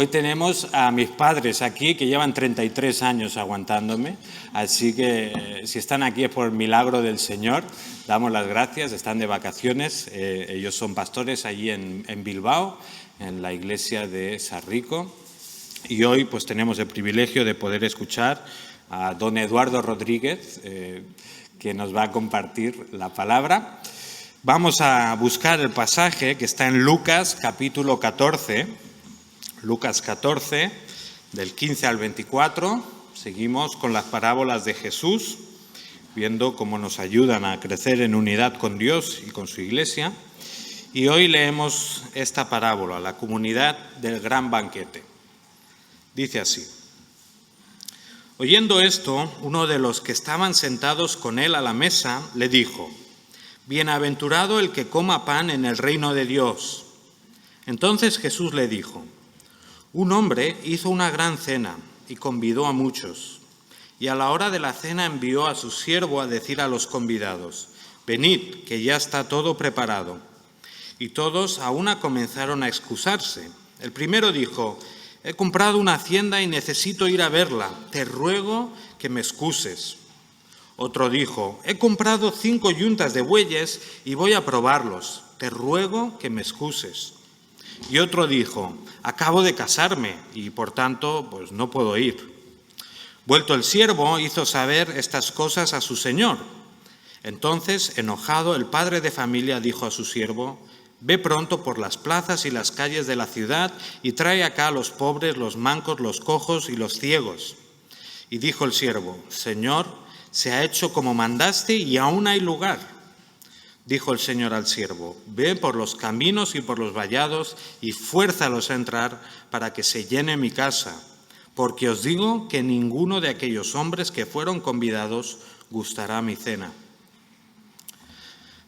Hoy tenemos a mis padres aquí que llevan 33 años aguantándome, así que si están aquí es por milagro del Señor. Damos las gracias, están de vacaciones. Ellos son pastores allí en Bilbao, en la iglesia de Sarrico. Y hoy pues tenemos el privilegio de poder escuchar a don Eduardo Rodríguez, que nos va a compartir la palabra. Vamos a buscar el pasaje que está en Lucas capítulo 14, Lucas 14, del 15 al 24. Seguimos con las parábolas de Jesús, viendo cómo nos ayudan a crecer en unidad con Dios y con su iglesia. Y hoy leemos esta parábola, la comunidad del gran banquete. Dice así: oyendo esto, uno de los que estaban sentados con él a la mesa le dijo: bienaventurado el que coma pan en el reino de Dios. Entonces Jesús le dijo: un hombre hizo una gran cena y convidó a muchos. Y a la hora de la cena envió a su siervo a decir a los convidados: venid, que ya está todo preparado. Y todos a una comenzaron a excusarse. El primero dijo: he comprado una hacienda y necesito ir a verla. Te ruego que me excuses. Otro dijo: he comprado 5 yuntas de bueyes y voy a probarlos. Te ruego que me excuses. Y otro dijo: acabo de casarme y por tanto pues no puedo ir. Vuelto el siervo, hizo saber estas cosas a su señor. Entonces, enojado, el padre de familia dijo a su siervo: ve pronto por las plazas y las calles de la ciudad y trae acá a los pobres, los mancos, los cojos y los ciegos. Y dijo el siervo: Señor, se ha hecho como mandaste y aún hay lugar. Dijo el Señor al siervo: ve por los caminos y por los vallados y fuérzalos a entrar para que se llene mi casa, porque os digo que ninguno de aquellos hombres que fueron convidados gustará mi cena.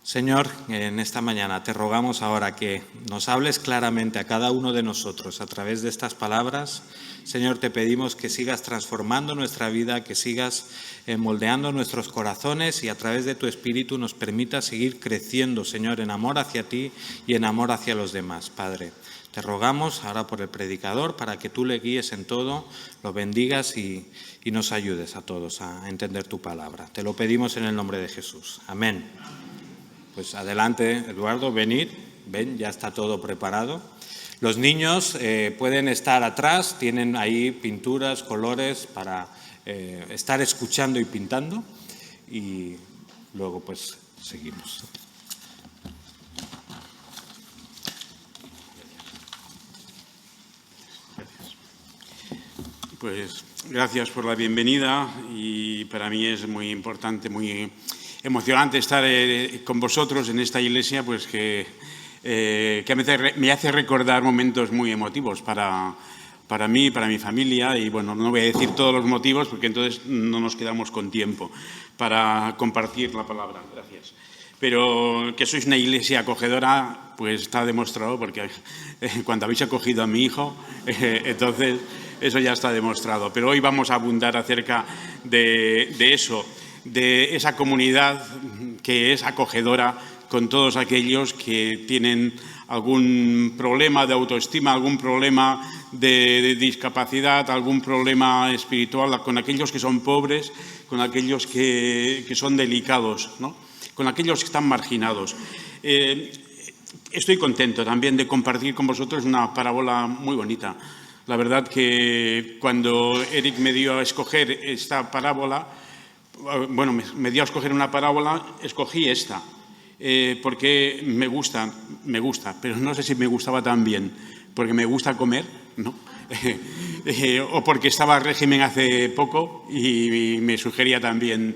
Señor, en esta mañana te rogamos ahora que nos hables claramente a cada uno de nosotros a través de estas palabras. Señor, te pedimos que sigas transformando nuestra vida, que sigas moldeando nuestros corazones y a través de tu Espíritu nos permitas seguir creciendo, Señor, en amor hacia ti y en amor hacia los demás, Padre. Te rogamos ahora por el predicador para que tú le guíes en todo, lo bendigas y nos ayudes a todos a entender tu palabra. Te lo pedimos en el nombre de Jesús. Amén. Pues adelante, Eduardo, venid, ven, ya está todo preparado. Los niños pueden estar atrás, tienen ahí pinturas, colores para estar escuchando y pintando y luego pues seguimos. Pues gracias por la bienvenida y para mí es muy importante, muy emocionante estar con vosotros en esta iglesia, pues que me hace recordar momentos muy emotivos para mí, para mi familia, y bueno, no voy a decir todos los motivos porque entonces no nos quedamos con tiempo para compartir la palabra. Gracias. Pero que sois una iglesia acogedora, pues está demostrado porque cuando habéis acogido a mi hijo, entonces eso ya está demostrado. Pero hoy vamos a abundar acerca de eso, de esa comunidad que es acogedora con todos aquellos que tienen algún problema de autoestima, algún problema de discapacidad, algún problema espiritual, con aquellos que son pobres, con aquellos que son delicados, ¿no? Con aquellos que están marginados. Estoy contento también de compartir con vosotros una parábola muy bonita. La verdad que cuando Eric me dio a escoger esta parábola, bueno, me dio a escoger una parábola, escogí esta, porque me gusta, pero no sé si me gustaba tan bien, porque me gusta comer, ¿no? O porque estaba en régimen hace poco y me sugería también,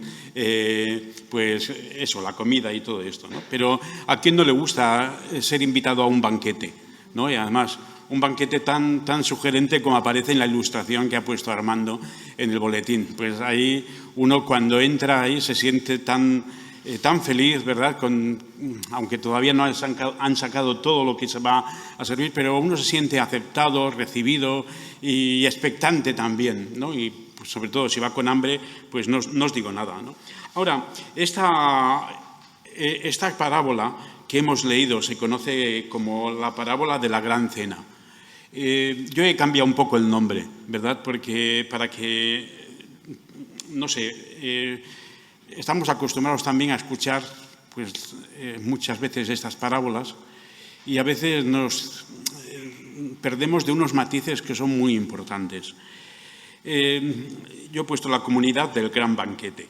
pues eso, la comida y todo esto, ¿no? Pero ¿a quién no le gusta ser invitado a un banquete, ¿no? Y además un banquete tan sugerente como aparece en la ilustración que ha puesto Armando en el boletín. Pues ahí uno cuando entra ahí se siente tan feliz, ¿verdad? Aunque todavía no han sacado todo lo que se va a servir, pero uno se siente aceptado, recibido y expectante también, ¿no? Y pues, sobre todo si va con hambre, pues no os digo nada, ¿no? Ahora, esta parábola que hemos leído se conoce como la parábola de la gran cena. Yo he cambiado un poco el nombre, ¿verdad? Porque para que, no sé, estamos acostumbrados también a escuchar pues, muchas veces estas parábolas y a veces nos perdemos de unos matices que son muy importantes. Yo he puesto la comunidad del gran banquete,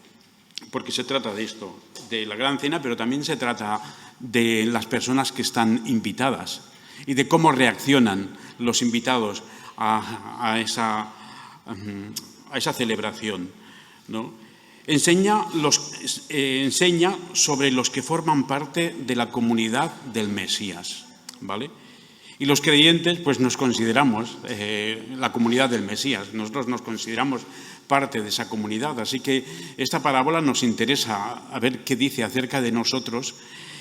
porque se trata de esto, de la gran cena, pero también se trata de las personas que están invitadas y de cómo reaccionan los invitados a esa celebración, ¿no? Enseña sobre los que forman parte de la comunidad del Mesías, ¿vale? Y los creyentes, pues nos consideramos la comunidad del Mesías, nosotros nos consideramos parte de esa comunidad. Así que esta parábola nos interesa a ver qué dice acerca de nosotros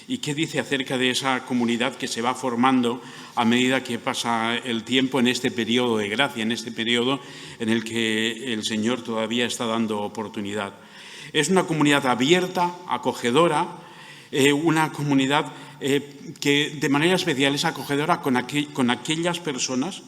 y qué dice acerca de esa comunidad que se va formando a medida que pasa el tiempo en este periodo de gracia, en este periodo en el que el Señor todavía está dando oportunidad. Es una comunidad abierta, acogedora, una comunidad que de manera especial es acogedora con aquellas personas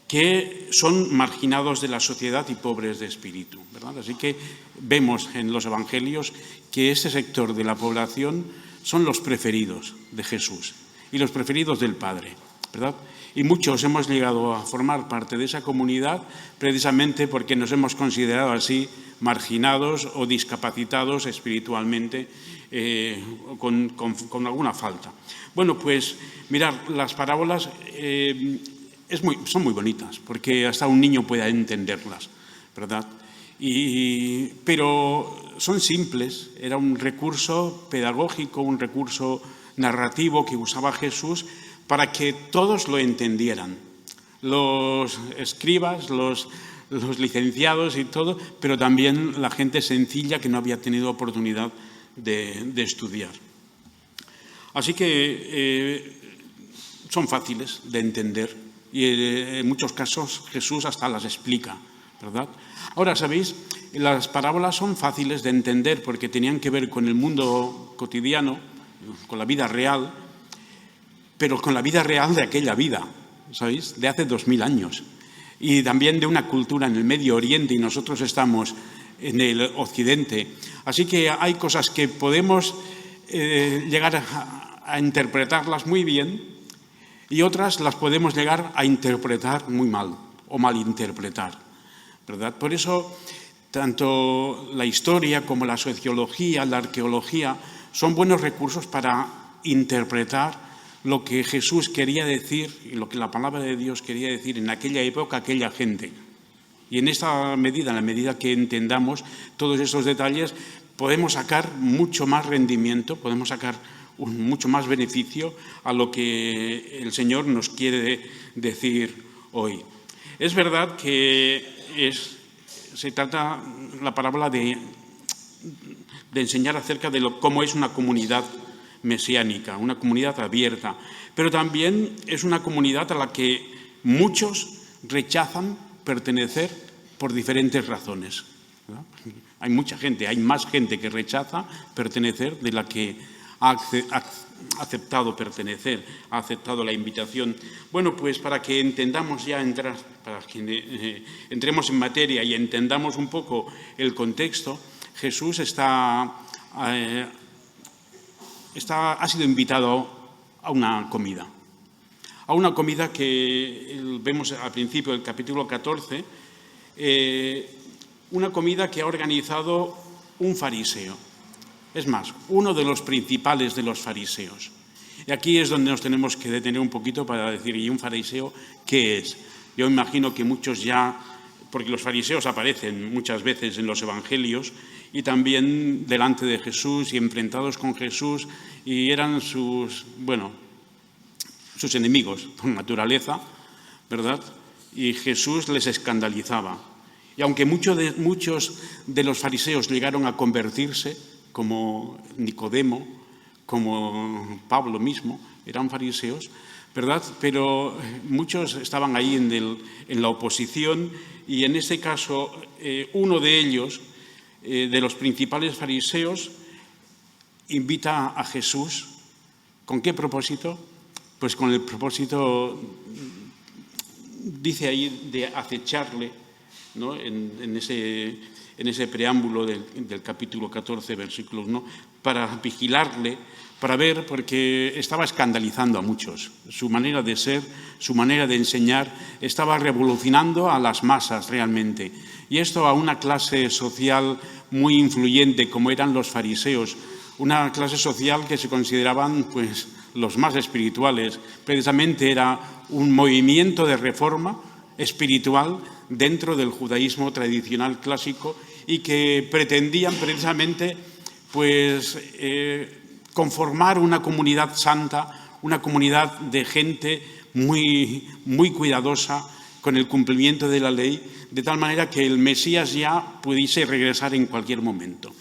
que son marginados de la sociedad y pobres de espíritu, ¿verdad? Así que vemos en los evangelios que ese sector de la población son los preferidos de Jesús y los preferidos del Padre, ¿verdad? Y muchos hemos llegado a formar parte de esa comunidad precisamente porque nos hemos considerado así marginados o discapacitados espiritualmente con alguna falta. Bueno, pues mirad, las parábolas son muy bonitas porque hasta un niño puede entenderlas, ¿verdad? Pero son simples, era un recurso pedagógico, un recurso narrativo que usaba Jesús para que todos lo entendieran, los escribas, los licenciados y todo, pero también la gente sencilla que no había tenido oportunidad de estudiar. Así que son fáciles de entender y en muchos casos Jesús hasta las explica, ¿verdad? Ahora, ¿sabéis? Las parábolas son fáciles de entender porque tenían que ver con el mundo cotidiano, con la vida real, pero con la vida real de aquella vida, ¿sabéis? De hace 2000 años. Y también de una cultura en el Medio Oriente y nosotros estamos en el Occidente. Así que hay cosas que podemos llegar a interpretarlas muy bien y otras las podemos llegar a interpretar muy mal o malinterpretar, ¿verdad? Por eso, tanto la historia como la sociología, la arqueología, son buenos recursos para interpretar lo que Jesús quería decir y lo que la palabra de Dios quería decir en aquella época, aquella gente. Y en esta medida, en la medida que entendamos todos esos detalles, podemos sacar mucho más rendimiento, podemos sacar mucho más beneficio a lo que el Señor nos quiere decir hoy. Es verdad que se trata la parábola de enseñar acerca de cómo es una comunidad mesiánica, una comunidad abierta, pero también es una comunidad a la que muchos rechazan pertenecer por diferentes razones, ¿verdad? Hay mucha gente, hay más gente que rechaza pertenecer de la que ha aceptado pertenecer, ha aceptado la invitación. Bueno, pues para que entendamos para que entremos en materia y entendamos un poco el contexto, Jesús ha sido invitado a una comida que vemos al principio del capítulo 14, una comida que ha organizado un fariseo. Es más, uno de los principales de los fariseos. Y aquí es donde nos tenemos que detener un poquito para decir, ¿y un fariseo qué es? Yo imagino que muchos ya, porque los fariseos aparecen muchas veces en los evangelios y también delante de Jesús y enfrentados con Jesús, y eran sus enemigos por naturaleza, ¿verdad? Y Jesús les escandalizaba. Y aunque muchos de los fariseos llegaron a convertirse, como Nicodemo, como Pablo mismo, eran fariseos, ¿verdad? Pero muchos estaban ahí en la oposición y en este caso uno de ellos, de los principales fariseos, invita a Jesús. ¿Con qué propósito? Pues con el propósito dice ahí de acecharle, ¿no? en ese preámbulo del capítulo 14, versículo 1, para vigilarle, para ver, porque estaba escandalizando a muchos. Su manera de ser, su manera de enseñar, estaba revolucionando a las masas realmente. Y esto a una clase social muy influyente como eran los fariseos, una clase social que se consideraban pues los más espirituales. Precisamente era un movimiento de reforma espiritual dentro del judaísmo tradicional clásico y que pretendían precisamente pues conformar una comunidad santa, una comunidad de gente muy, muy cuidadosa con el cumplimiento de la ley, de tal manera que el Mesías ya pudiese regresar en cualquier momento,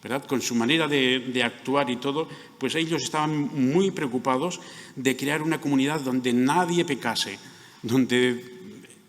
¿verdad? Con su manera de actuar y todo, pues ellos estaban muy preocupados de crear una comunidad donde nadie pecase, donde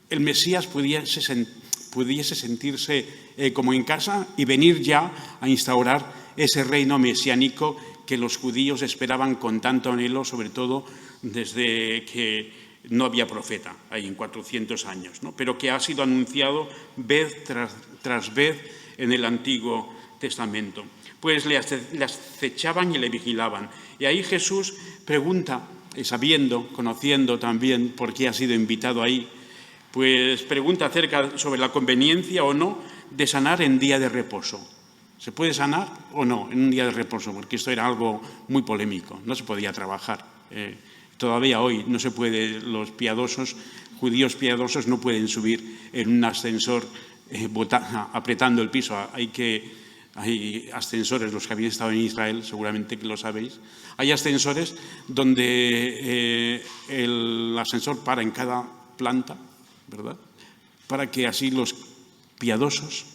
el Mesías pudiese sentirse como en casa y venir ya a instaurar ese reino mesiánico que los judíos esperaban con tanto anhelo, sobre todo desde que no había profeta, ahí en 400 años, ¿no? Pero que ha sido anunciado vez tras vez en el Antiguo Testamento. Pues le acechaban y le vigilaban. Y ahí Jesús pregunta, sabiendo, conociendo también por qué ha sido invitado ahí, pues pregunta sobre la conveniencia o no de sanar en día de reposo. ¿Se puede sanar o no en un día de reposo? Porque esto era algo muy polémico, no se podía trabajar. Todavía hoy no se puede, los piadosos, judíos piadosos no pueden subir en un ascensor apretando el piso. Hay ascensores, los que habéis estado en Israel seguramente que lo sabéis, hay ascensores donde el ascensor para en cada planta, ¿verdad? Para que así los piadosos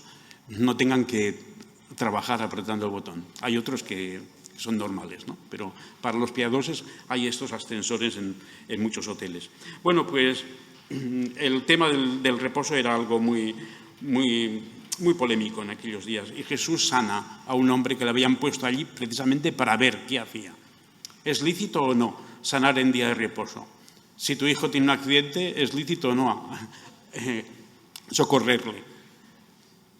no tengan que trabajar apretando el botón. Hay otros que son normales, ¿no? Pero para los piadosos hay estos ascensores en muchos hoteles. Bueno, pues el tema del reposo era algo muy, muy, muy polémico en aquellos días. Y Jesús sana a un hombre que le habían puesto allí precisamente para ver qué hacía. ¿Es lícito o no sanar en día de reposo? Si tu hijo tiene un accidente, ¿es lícito o no socorrerle?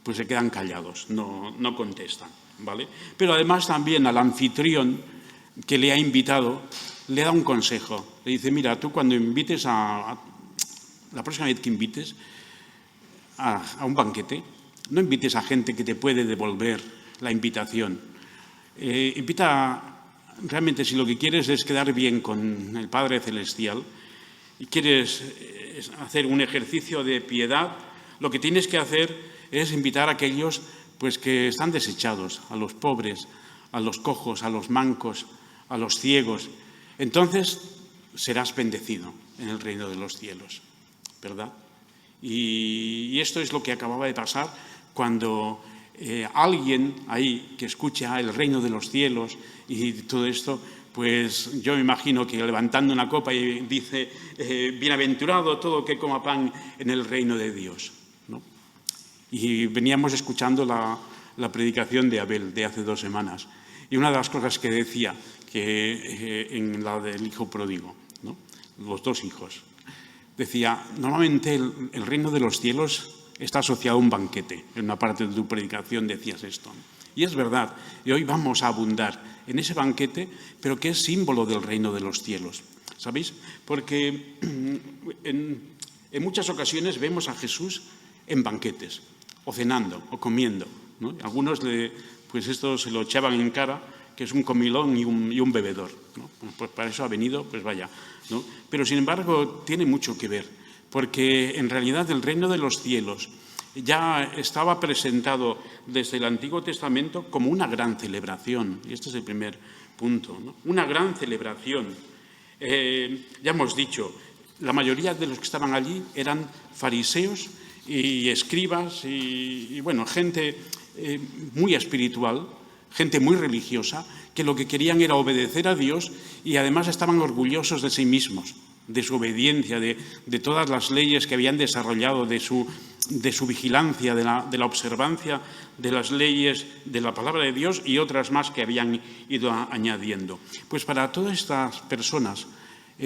Pues se quedan callados, no contestan, ¿vale? Pero además también al anfitrión que le ha invitado le da un consejo. Le dice, mira, tú cuando invites la próxima vez que invites a un banquete, no invites a gente que te puede devolver la invitación. Realmente si lo que quieres es quedar bien con el Padre Celestial y quieres hacer un ejercicio de piedad, lo que tienes que hacer es invitar a aquellos pues, que están desechados, a los pobres, a los cojos, a los mancos, a los ciegos. Entonces serás bendecido en el reino de los cielos, ¿verdad? Y esto es lo que acababa de pasar cuando alguien ahí que escucha el reino de los cielos y todo esto, pues yo me imagino que levantando una copa y dice, bienaventurado todo el que coma pan en el reino de Dios, ¿no? Y veníamos escuchando la predicación de Abel de hace 2 semanas. Y una de las cosas que decía, que en la del hijo pródigo, ¿no? Los 2 hijos, decía, normalmente el reino de los cielos está asociado a un banquete. En una parte de tu predicación decías esto. Y es verdad, y hoy vamos a abundar en ese banquete, pero que es símbolo del reino de los cielos. ¿Sabéis? Porque en muchas ocasiones vemos a Jesús en banquetes, o cenando, o comiendo, ¿no? Algunos pues esto se lo echaban en cara, que es un comilón y un bebedor, ¿no? Pues para eso ha venido, pues vaya, ¿no? Pero sin embargo tiene mucho que ver, porque en realidad el reino de los cielos ya estaba presentado desde el Antiguo Testamento como una gran celebración, y este es el primer punto, ¿no? Una gran celebración. Ya hemos dicho, la mayoría de los que estaban allí eran fariseos y escribas y bueno, gente muy espiritual, gente muy religiosa, que lo que querían era obedecer a Dios y además estaban orgullosos de sí mismos, de su obediencia, de todas las leyes que habían desarrollado, de su vigilancia, de la observancia de las leyes de la palabra de Dios y otras más que habían ido añadiendo. Pues para todas estas personas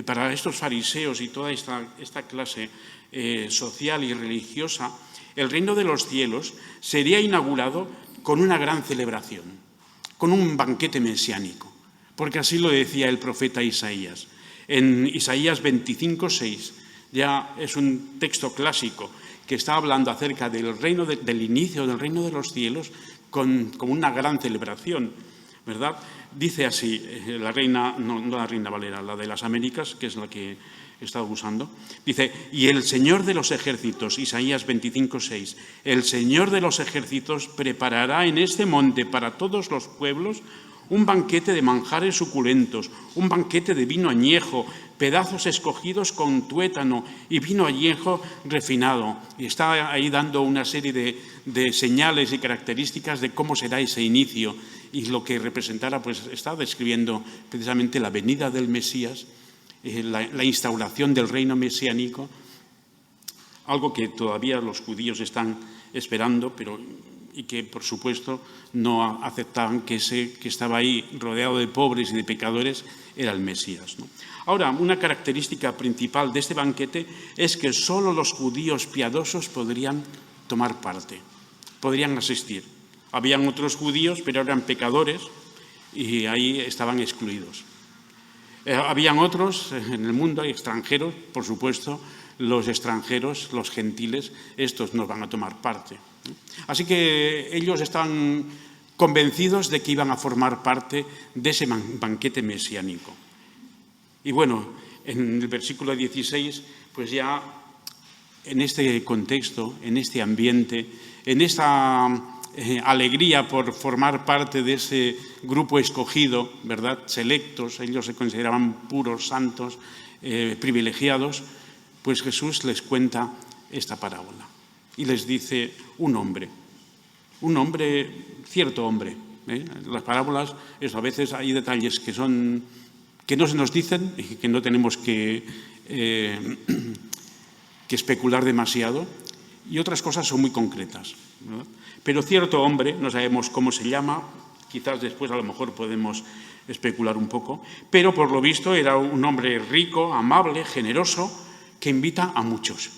para estos fariseos y toda esta clase social y religiosa, el reino de los cielos sería inaugurado con una gran celebración, con un banquete mesiánico, porque así lo decía el profeta Isaías. En Isaías 25:6, ya es un texto clásico que está hablando acerca del reino del inicio del reino de los cielos con una gran celebración, ¿verdad? Dice así, la reina, no la Reina Valera, la de las Américas, que es la que he estado usando, dice: y el Señor de los ejércitos, Isaías 25:6, el Señor de los ejércitos preparará en este monte para todos los pueblos un banquete de manjares suculentos, un banquete de vino añejo, pedazos escogidos con tuétano y vino añejo refinado. Y está ahí dando una serie de señales y características de cómo será ese inicio. Y lo que representará, pues está describiendo precisamente la venida del Mesías, la instauración del reino mesiánico, algo que todavía los judíos están esperando, y que, por supuesto, no aceptaban que ese que estaba ahí rodeado de pobres y de pecadores era el Mesías, ¿no? Ahora, una característica principal de este banquete es que solo los judíos piadosos podrían tomar parte, podrían asistir. Habían otros judíos, pero eran pecadores y ahí estaban excluidos. Habían otros en el mundo, hay extranjeros, por supuesto, los extranjeros, los gentiles, estos no van a tomar parte. Así que ellos estaban convencidos de que iban a formar parte de ese banquete mesiánico. Y bueno, en el versículo 16, pues ya en este contexto, en este ambiente, en esta alegría por formar parte de ese grupo escogido, ¿verdad?, selectos, ellos se consideraban puros, santos, privilegiados, pues Jesús les cuenta esta parábola y les dice un hombre, cierto hombre. Las parábolas, a veces hay detalles que no se nos dicen y que no tenemos que especular demasiado, y otras cosas son muy concretas, ¿verdad? Pero cierto hombre, no sabemos cómo se llama, quizás después a lo mejor podemos especular un poco, pero por lo visto era un hombre rico, amable, generoso, que invita a muchos.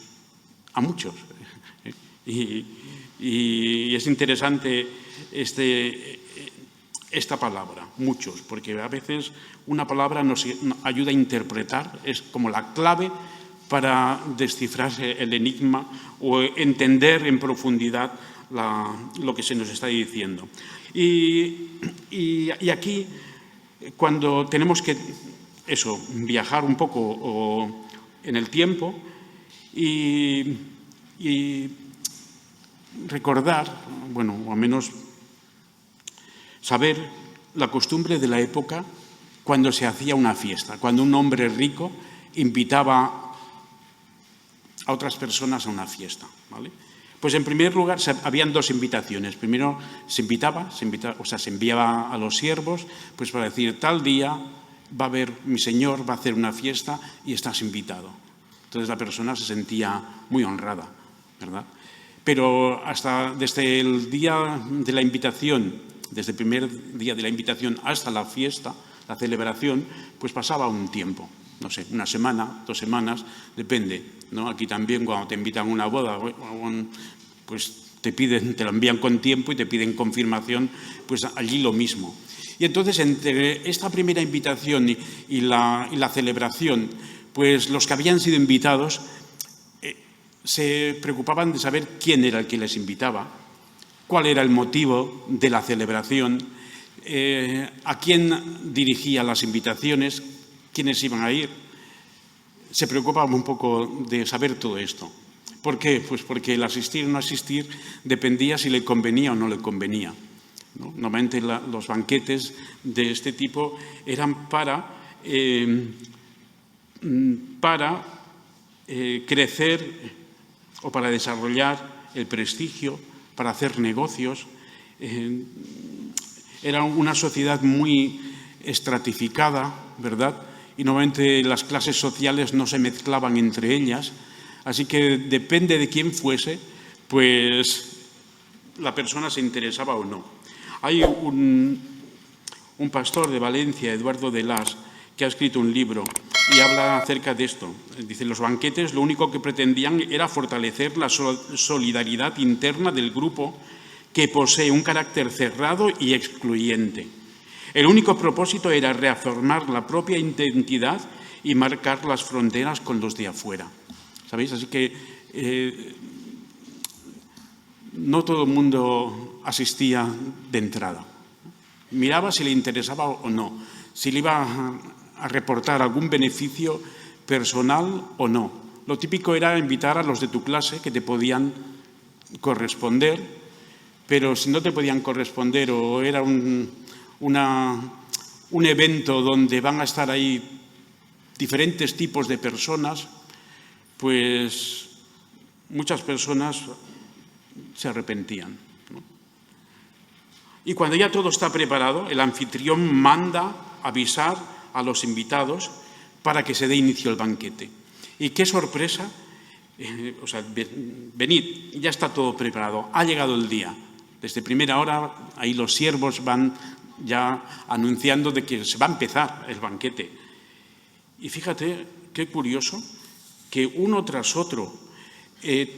Y es interesante esta palabra, muchos, porque a veces una palabra nos ayuda a interpretar, es como la clave para descifrar el enigma o entender en profundidad lo que se nos está diciendo. Y aquí, cuando tenemos que viajar un poco en el tiempo y recordar, bueno, o al menos saber la costumbre de la época cuando se hacía una fiesta, cuando un hombre rico invitaba a otras personas a una fiesta, ¿vale? Pues en primer lugar habían dos invitaciones. Primero se enviaba a los siervos, pues para decir, tal día va a haber, mi señor va a hacer una fiesta y estás invitado. Entonces la persona se sentía muy honrada, ¿verdad? Pero desde el día de la invitación, desde el primer día de la invitación hasta la fiesta, la celebración, pues pasaba un tiempo. No sé, una semana, 2 semanas, depende, ¿no? Aquí también cuando te invitan a una boda, pues te lo envían con tiempo y te piden confirmación, pues allí lo mismo. Y entonces entre esta primera invitación y la celebración, pues los que habían sido invitados se preocupaban de saber quién era el que les invitaba, cuál era el motivo de la celebración, a quién dirigía las invitaciones, quiénes iban a ir. Se preocupaban un poco de saber todo esto. ¿Por qué? Pues porque el asistir o no asistir dependía si le convenía o no le convenía, ¿no? Normalmente los banquetes de este tipo eran para crecer o para desarrollar el prestigio, para hacer negocios. Era una sociedad muy estratificada, ¿verdad? Y normalmente las clases sociales no se mezclaban entre ellas, así que depende de quién fuese, pues la persona se interesaba o no. Hay un pastor de Valencia, Eduardo de Las, que ha escrito un libro y habla acerca de esto. Dice, los banquetes lo único que pretendían era fortalecer la solidaridad interna del grupo que posee un carácter cerrado y excluyente. El único propósito era reafirmar la propia identidad y marcar las fronteras con los de afuera. ¿Sabéis? Así que no todo el mundo asistía de entrada. Miraba si le interesaba o no, si le iba a reportar algún beneficio personal o no. Lo típico era invitar a los de tu clase que te podían corresponder, pero si no te podían corresponder o era un evento donde van a estar ahí diferentes tipos de personas, pues muchas personas se arrepentían, ¿no? Y cuando ya todo está preparado, el anfitrión manda avisar a los invitados para que se dé inicio al banquete. Y qué sorpresa, venid, ya está todo preparado, ha llegado el día. Desde primera hora, ahí los siervos van ya anunciando de que se va a empezar el banquete. Y fíjate, qué curioso, que uno tras otro,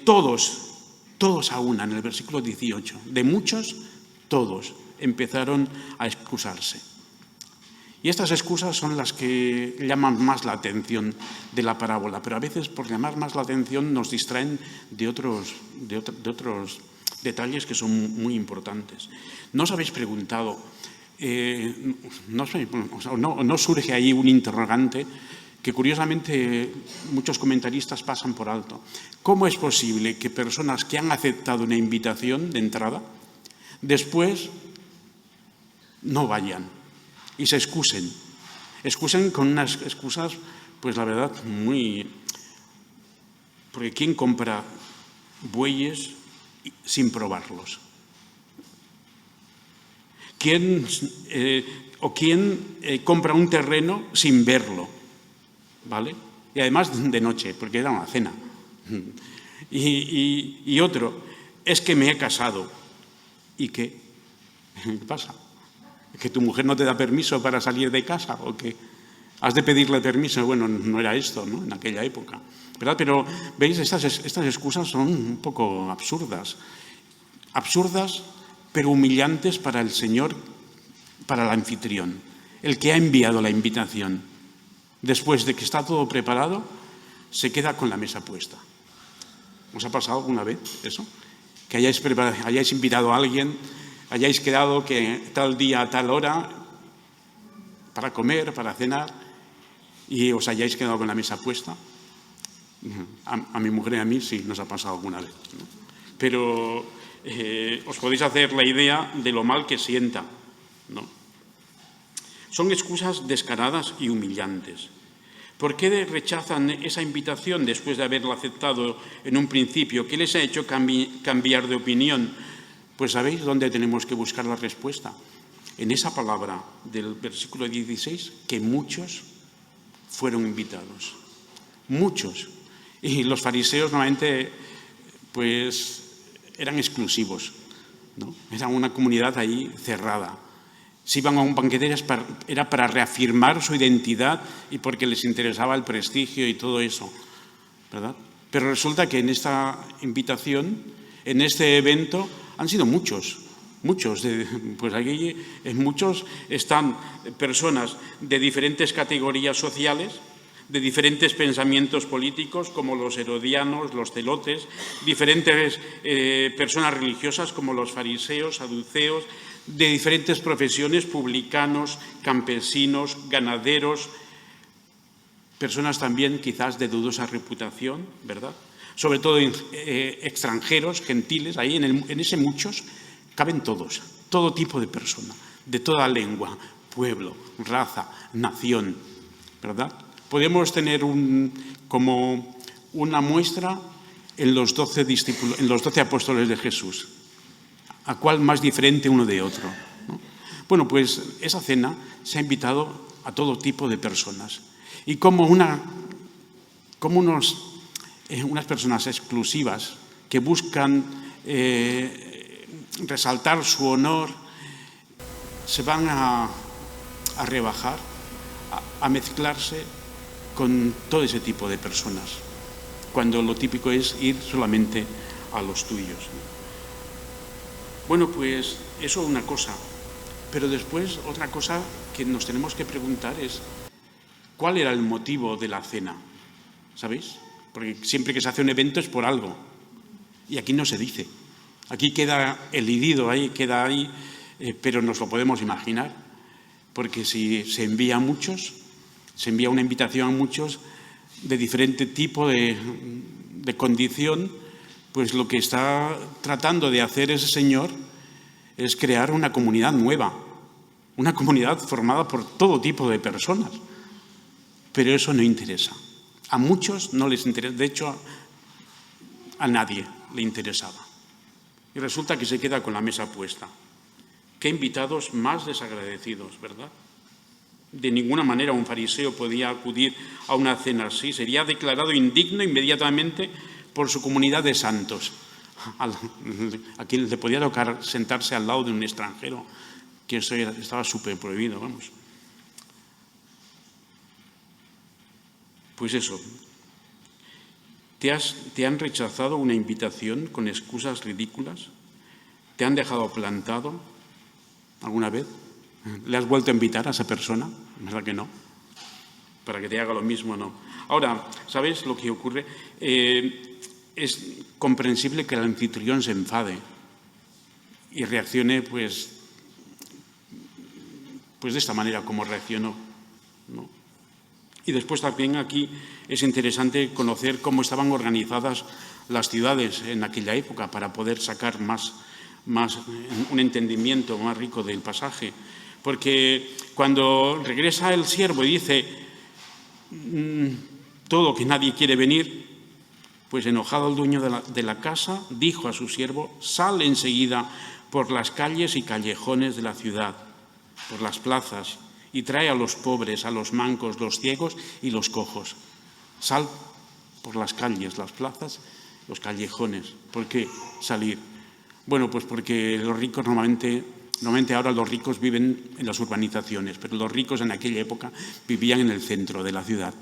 todos a una, en el versículo 18, de muchos, todos empezaron a excusarse. Y estas excusas son las que llaman más la atención de la parábola, pero a veces por llamar más la atención nos distraen de otros detalles que son muy importantes. ¿No os habéis preguntado, no surge ahí un interrogante que curiosamente muchos comentaristas pasan por alto? ¿Cómo es posible que personas que han aceptado una invitación de entrada, después no vayan y se excusen con unas excusas, pues la verdad, porque ¿quién compra bueyes sin probarlos? ¿Quién compra un terreno sin verlo? ¿Vale? Y además de noche, porque era una cena. Y otro, es que me he casado. ¿Y qué? ¿Qué pasa? ¿Que tu mujer no te da permiso para salir de casa? ¿O que has de pedirle permiso? Bueno, no era esto, ¿no? En aquella época, ¿verdad? Pero, ¿veis? Estas excusas son un poco absurdas. Absurdas, pero humillantes para el Señor, para el anfitrión, el que ha enviado la invitación. Después de que está todo preparado, se queda con la mesa puesta. ¿Os ha pasado alguna vez eso? Que hayáis invitado a alguien, hayáis quedado que tal día, a tal hora, para comer, para cenar, y os hayáis quedado con la mesa puesta. A mi mujer y a mí sí nos ha pasado alguna vez, ¿no? Pero os podéis hacer la idea de lo mal que sienta, ¿no? Son excusas descaradas y humillantes. ¿Por qué rechazan esa invitación después de haberla aceptado en un principio? ¿Qué les ha hecho cambiar de opinión? Pues ¿sabéis dónde tenemos que buscar la respuesta? En esa palabra del versículo 16, que muchos fueron invitados. Muchos. Y los fariseos normalmente pues eran exclusivos, ¿no? Era una comunidad ahí cerrada. Si iban a un banquete era para reafirmar su identidad y porque les interesaba el prestigio y todo eso, ¿verdad? Pero resulta que en esta invitación, en este evento, han sido muchos. Pues aquí en muchos están personas de diferentes categorías sociales, de diferentes pensamientos políticos, como los herodianos, los celotes, diferentes personas religiosas, como los fariseos, saduceos, de diferentes profesiones, publicanos, campesinos, ganaderos, personas también quizás de dudosa reputación, ¿verdad? Sobre todo extranjeros, gentiles, ahí en ese muchos caben todos, todo tipo de persona, de toda lengua, pueblo, raza, nación, ¿verdad? Podemos tener como una muestra en los 12 discípulos, en los 12 apóstoles de Jesús. ¿A cuál más diferente uno de otro, ¿no? Bueno, pues esa cena se ha invitado a todo tipo de personas. Y como unas personas exclusivas que buscan resaltar su honor, se van a rebajar, a mezclarse con todo ese tipo de personas, cuando lo típico es ir solamente a los tuyos. Bueno, pues eso es una cosa, pero después otra cosa que nos tenemos que preguntar es ¿cuál era el motivo de la cena? ¿Sabéis? Porque siempre que se hace un evento es por algo, y aquí no se dice. Aquí queda elidido, ahí queda ahí, pero nos lo podemos imaginar, porque si se envía a muchos, se envía una invitación a muchos de diferente tipo de condición, pues lo que está tratando de hacer ese señor es crear una comunidad nueva, una comunidad formada por todo tipo de personas. Pero eso no interesa. A muchos no les interesa, de hecho, a nadie le interesaba. Y resulta que se queda con la mesa puesta. Qué invitados más desagradecidos, ¿verdad? De ninguna manera un fariseo podía acudir a una cena así. Sería declarado indigno inmediatamente por su comunidad de santos. A quien le podía tocar sentarse al lado de un extranjero, que eso estaba súper prohibido, vamos. Pues eso, ¿te han rechazado una invitación con excusas ridículas? ¿Te han dejado plantado alguna vez? ¿Le has vuelto a invitar a esa persona? ¿Verdad que no? Para que te haga lo mismo, no. Ahora, ¿sabes lo que ocurre? Es comprensible que el anfitrión se enfade y reaccione pues de esta manera como reaccionó, ¿no? Y después también aquí es interesante conocer cómo estaban organizadas las ciudades en aquella época para poder sacar más un entendimiento más rico del pasaje. Porque cuando regresa el siervo y dice todo que nadie quiere venir, pues enojado el dueño de la casa dijo a su siervo: sal enseguida por las calles y callejones de la ciudad, por las plazas, y trae a los pobres, a los mancos, los ciegos y los cojos. Sal por las calles, las plazas, los callejones. ¿Por qué salir? Bueno, pues porque los ricos normalmente ahora los ricos viven en las urbanizaciones, pero los ricos en aquella época vivían en el centro de la ciudad.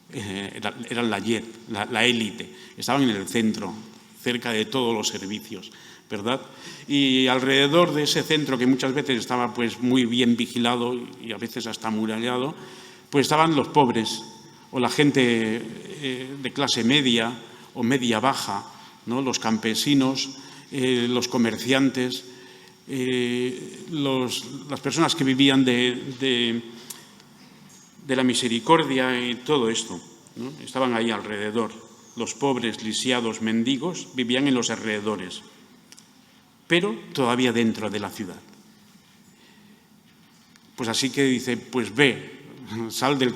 Eran la élite, estaban en el centro, cerca de todos los servicios, ¿verdad? Y alrededor de ese centro, que muchas veces estaba pues muy bien vigilado y a veces hasta amurallado, pues estaban los pobres o la gente de clase media o media baja, ¿no? Los campesinos, los comerciantes, las personas que vivían de la misericordia y todo esto, ¿no? Estaban ahí alrededor. Los pobres, lisiados, mendigos vivían en los alrededores, pero todavía dentro de la ciudad. Pues así que dice, pues ve, sal de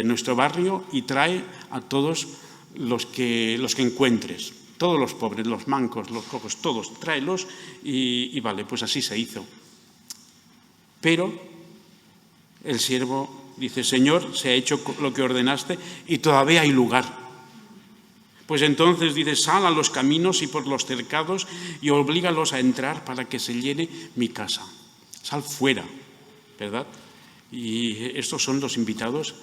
nuestro barrio y trae a todos los que encuentres, todos los pobres, los mancos, los cojos, todos, tráelos y vale, pues así se hizo. Pero el siervo dice, Señor, se ha hecho lo que ordenaste y todavía hay lugar. Pues entonces dice, sal a los caminos y por los cercados y oblígalos a entrar para que se llene mi casa. Sal fuera, ¿verdad? Y estos son los invitados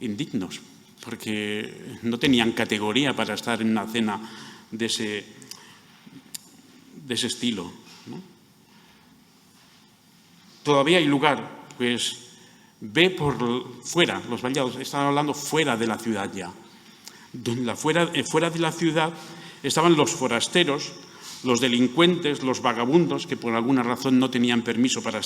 indignos, porque no tenían categoría para estar en una cena de ese estilo, ¿no? Todavía hay lugar, pues ve por fuera, los vallados están hablando fuera de la ciudad ya. Fuera de la ciudad estaban los forasteros, los delincuentes, los vagabundos, que por alguna razón no tenían permiso para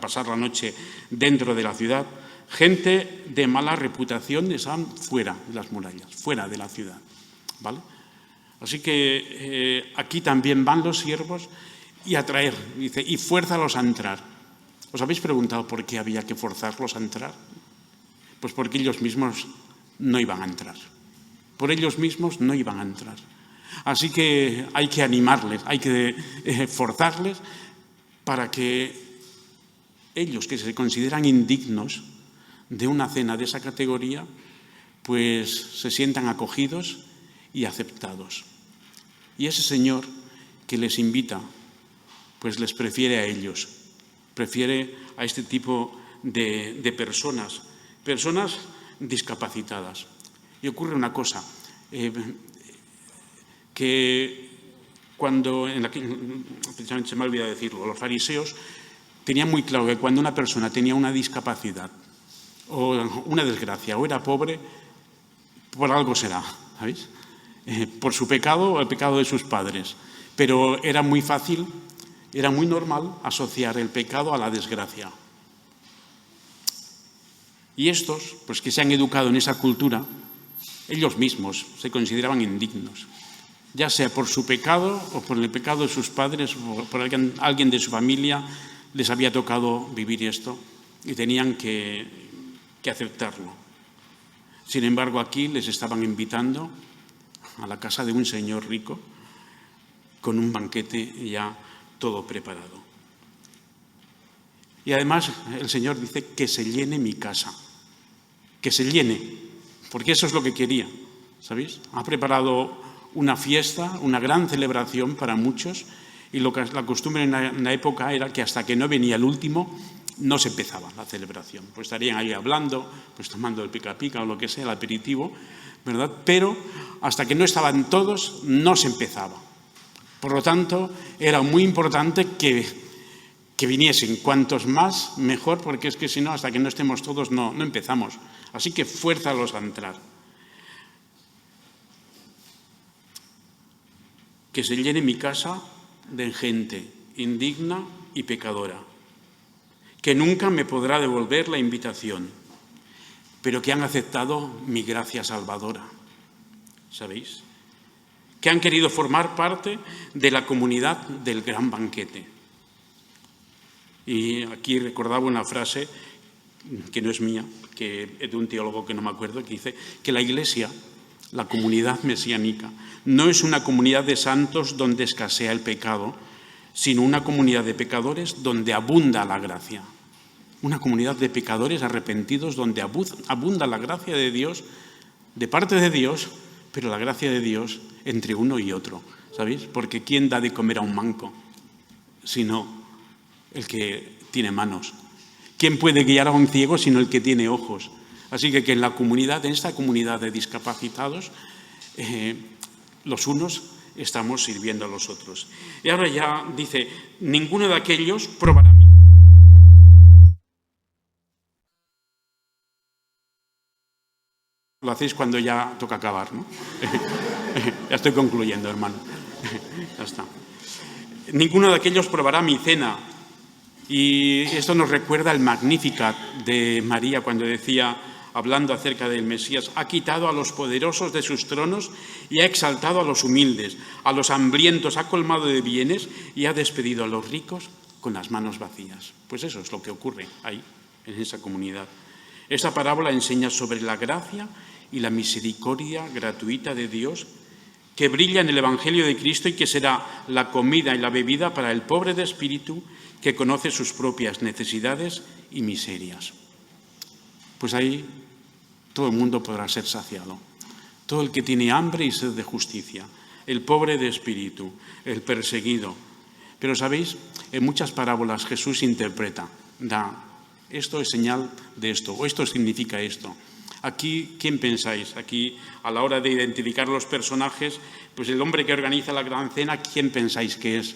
pasar la noche dentro de la ciudad. Gente de mala reputación estaban fuera de las murallas, fuera de la ciudad, ¿vale? Así que aquí también van los siervos y a traer, dice, y fuérzalos a entrar. ¿Os habéis preguntado por qué había que forzarlos a entrar? Pues porque ellos mismos no iban a entrar. Por ellos mismos no iban a entrar. Así que hay que animarles, hay que forzarles para que ellos, que se consideran indignos de una cena de esa categoría, pues se sientan acogidos y aceptados. Y ese Señor que les invita, pues les prefiere a ellos, prefiere a este tipo de personas personas discapacitadas. Y ocurre una cosa, que cuando, precisamente se me ha olvidado decirlo, los fariseos tenían muy claro que cuando una persona tenía una discapacidad o una desgracia o era pobre, por algo será, ¿sabéis? Por su pecado o el pecado de sus padres. Pero era muy fácil, era muy normal asociar el pecado a la desgracia. Y estos, pues que se han educado en esa cultura, ellos mismos se consideraban indignos, ya sea por su pecado o por el pecado de sus padres o por alguien de su familia les había tocado vivir esto y tenían que aceptarlo. Sin embargo, aquí les estaban invitando a la casa de un señor rico con un banquete ya todo preparado. Y además el Señor dice que se llene mi casa, que se llene, porque eso es lo que quería, ¿sabéis? Ha preparado una fiesta, una gran celebración para muchos, y la costumbre en la época era que hasta que no venía el último no se empezaba la celebración. Pues estarían ahí hablando, pues tomando el pica pica o lo que sea, el aperitivo, ¿verdad? Pero hasta que no estaban todos no se empezaba. Por lo tanto, era muy importante que viniesen. Cuantos más, mejor, porque es que si no, hasta que no estemos todos, no empezamos. Así que fuérzalos a entrar. Que se llene mi casa de gente indigna y pecadora, que nunca me podrá devolver la invitación, pero que han aceptado mi gracia salvadora. ¿Sabéis? Que han querido formar parte de la comunidad del gran banquete. Y aquí recordaba una frase que no es mía, que es de un teólogo que no me acuerdo, que dice que la Iglesia, la comunidad mesiánica, no es una comunidad de santos donde escasea el pecado, sino una comunidad de pecadores donde abunda la gracia. Una comunidad de pecadores arrepentidos donde abunda la gracia de Dios, de parte de Dios, pero la gracia de Dios entre uno y otro, ¿sabéis? Porque ¿quién da de comer a un manco? Sino el que tiene manos. ¿Quién puede guiar a un ciego sino el que tiene ojos? Así que en la comunidad, en esta comunidad de discapacitados, los unos estamos sirviendo a los otros. Y ahora ya dice, ninguno de aquellos probará mi... Lo hacéis cuando ya toca acabar, ¿no? Ya estoy concluyendo, hermano. Ya está. Ninguno de aquellos probará mi cena. Y esto nos recuerda el Magnificat de María cuando decía, hablando acerca del Mesías, ha quitado a los poderosos de sus tronos y ha exaltado a los humildes, a los hambrientos ha colmado de bienes y ha despedido a los ricos con las manos vacías. Pues eso es lo que ocurre ahí, en esa comunidad. Esta parábola enseña sobre la gracia y la misericordia gratuita de Dios que brilla en el Evangelio de Cristo y que será la comida y la bebida para el pobre de espíritu que conoce sus propias necesidades y miserias. Pues ahí todo el mundo podrá ser saciado. Todo el que tiene hambre y sed de justicia, el pobre de espíritu, el perseguido. Pero, ¿sabéis? En muchas parábolas Jesús interpreta, esto es señal de esto, o esto significa esto. Aquí, ¿quién pensáis? Aquí, a la hora de identificar los personajes, pues el hombre que organiza la gran cena, ¿quién pensáis que es?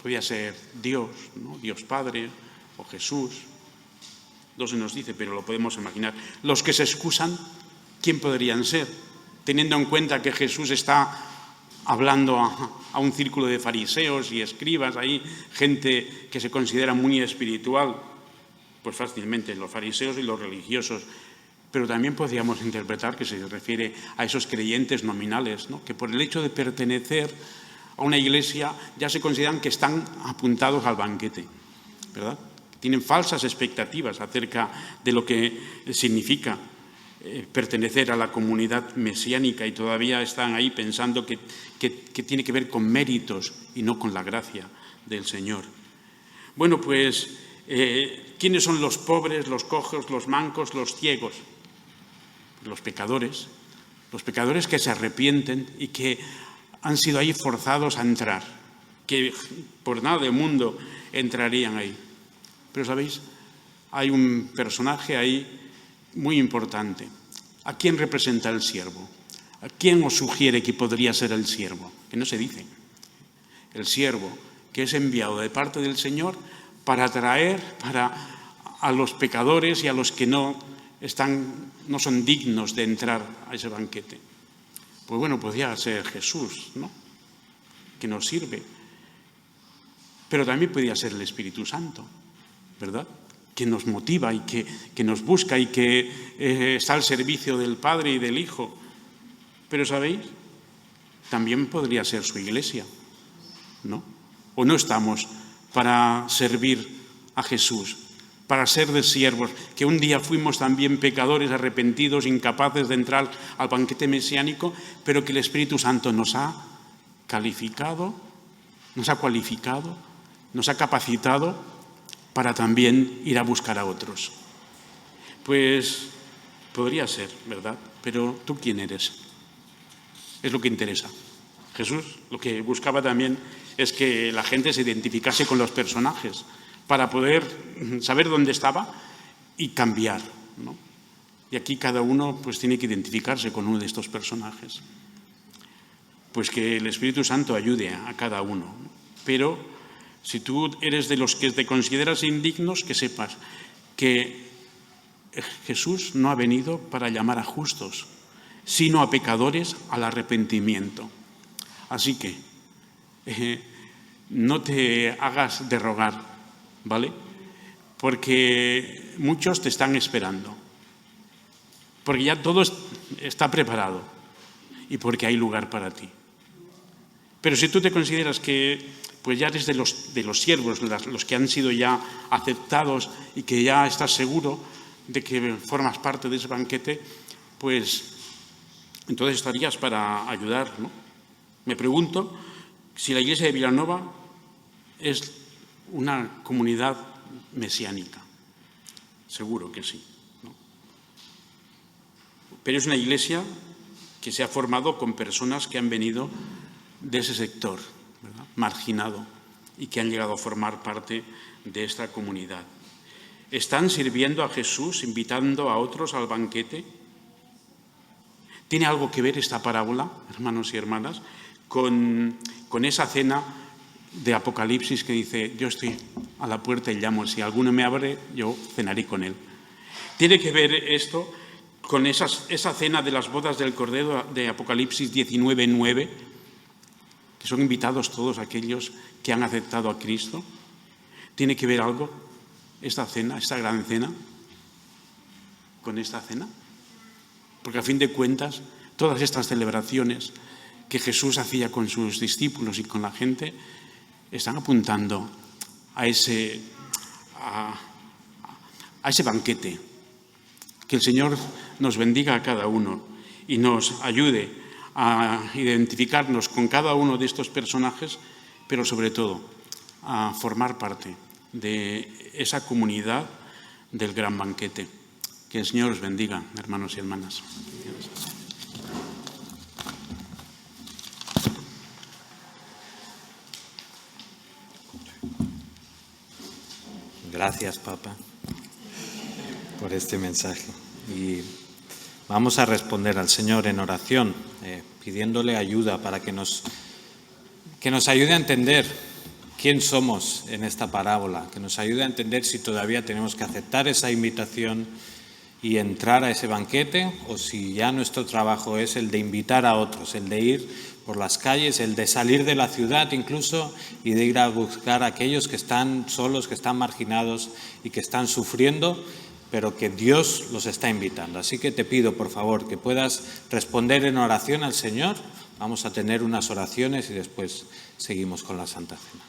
Podría ser Dios, ¿no? Dios Padre o Jesús. No se nos dice, pero lo podemos imaginar. Los que se excusan, ¿quién podrían ser? Teniendo en cuenta que Jesús está hablando a un círculo de fariseos y escribas, ahí gente que se considera muy espiritual, pues fácilmente los fariseos y los religiosos. Pero también podríamos interpretar que se refiere a esos creyentes nominales, ¿no? Que por el hecho de pertenecer a una iglesia ya se consideran que están apuntados al banquete, ¿verdad? Tienen falsas expectativas acerca de lo que significa pertenecer a la comunidad mesiánica y todavía están ahí pensando que tiene que ver con méritos y no con la gracia del Señor. Bueno, pues, ¿quiénes son los pobres, los cojos, los mancos, los ciegos? Los pecadores que se arrepienten y que han sido ahí forzados a entrar, que por nada del mundo entrarían ahí. Pero, ¿sabéis? Hay un personaje ahí muy importante. ¿A quién representa el siervo? ¿A quién os sugiere que podría ser el siervo? Que no se dice. El siervo que es enviado de parte del Señor para traer a los pecadores y a los que no son dignos de entrar a ese banquete. Pues bueno, podría ser Jesús, ¿no? Que nos sirve. Pero también podría ser el Espíritu Santo, ¿verdad? Que nos motiva y que nos busca y que está al servicio del Padre y del Hijo. Pero, ¿sabéis? También podría ser su iglesia, ¿no? ¿O no estamos para servir a Jesús, para ser de siervos, que un día fuimos también pecadores, arrepentidos, incapaces de entrar al banquete mesiánico, pero que el Espíritu Santo nos ha calificado, nos ha cualificado, nos ha capacitado para también ir a buscar a otros? Pues podría ser, ¿verdad? Pero ¿tú quién eres? Es lo que interesa. Jesús lo que buscaba también es que la gente se identificase con los personajes para poder saber dónde estaba y cambiar, ¿no? Y aquí cada uno pues tiene que identificarse con uno de estos personajes. Pues que el Espíritu Santo ayude a cada uno, ¿no? Pero si tú eres de los que te consideras indignos, que sepas que Jesús no ha venido para llamar a justos, sino a pecadores al arrepentimiento. Así que no te hagas de rogar, ¿vale? Porque muchos te están esperando, porque ya todo está preparado y porque hay lugar para ti. Pero si tú te consideras que pues ya eres de los siervos, los que han sido ya aceptados y que ya estás seguro de que formas parte de ese banquete, pues entonces estarías para ayudar, ¿no? Me pregunto si la Iglesia de Vilanova es una comunidad mesiánica. Seguro que sí, ¿no? Pero es una iglesia que se ha formado con personas que han venido de ese sector, ¿verdad?, marginado, y que han llegado a formar parte de esta comunidad. ¿Están sirviendo a Jesús, invitando a otros al banquete? ¿Tiene algo que ver esta parábola, hermanos y hermanas, con esa cena de Apocalipsis que dice: yo estoy a la puerta y llamo, si alguno me abre, yo cenaré con él? ¿Tiene que ver esto con esa cena de las bodas del Cordero de Apocalipsis 19:9, que son invitados todos aquellos que han aceptado a Cristo? ¿Tiene que ver algo esta cena, esta gran cena, con esta cena? Porque a fin de cuentas, todas estas celebraciones que Jesús hacía con sus discípulos y con la gente están apuntando a ese banquete. Que el Señor nos bendiga a cada uno y nos ayude a identificarnos con cada uno de estos personajes, pero sobre todo a formar parte de esa comunidad del gran banquete. Que el Señor os bendiga, hermanos y hermanas. Gracias, Papa, por este mensaje. Y vamos a responder al Señor en oración, pidiéndole ayuda para que nos ayude a entender quién somos en esta parábola, que nos ayude a entender si todavía tenemos que aceptar esa invitación y entrar a ese banquete, o si ya nuestro trabajo es el de invitar a otros, el de ir por las calles, el de salir de la ciudad incluso y de ir a buscar a aquellos que están solos, que están marginados y que están sufriendo, pero que Dios los está invitando. Así que te pido, por favor, que puedas responder en oración al Señor. Vamos a tener unas oraciones y después seguimos con la Santa Cena.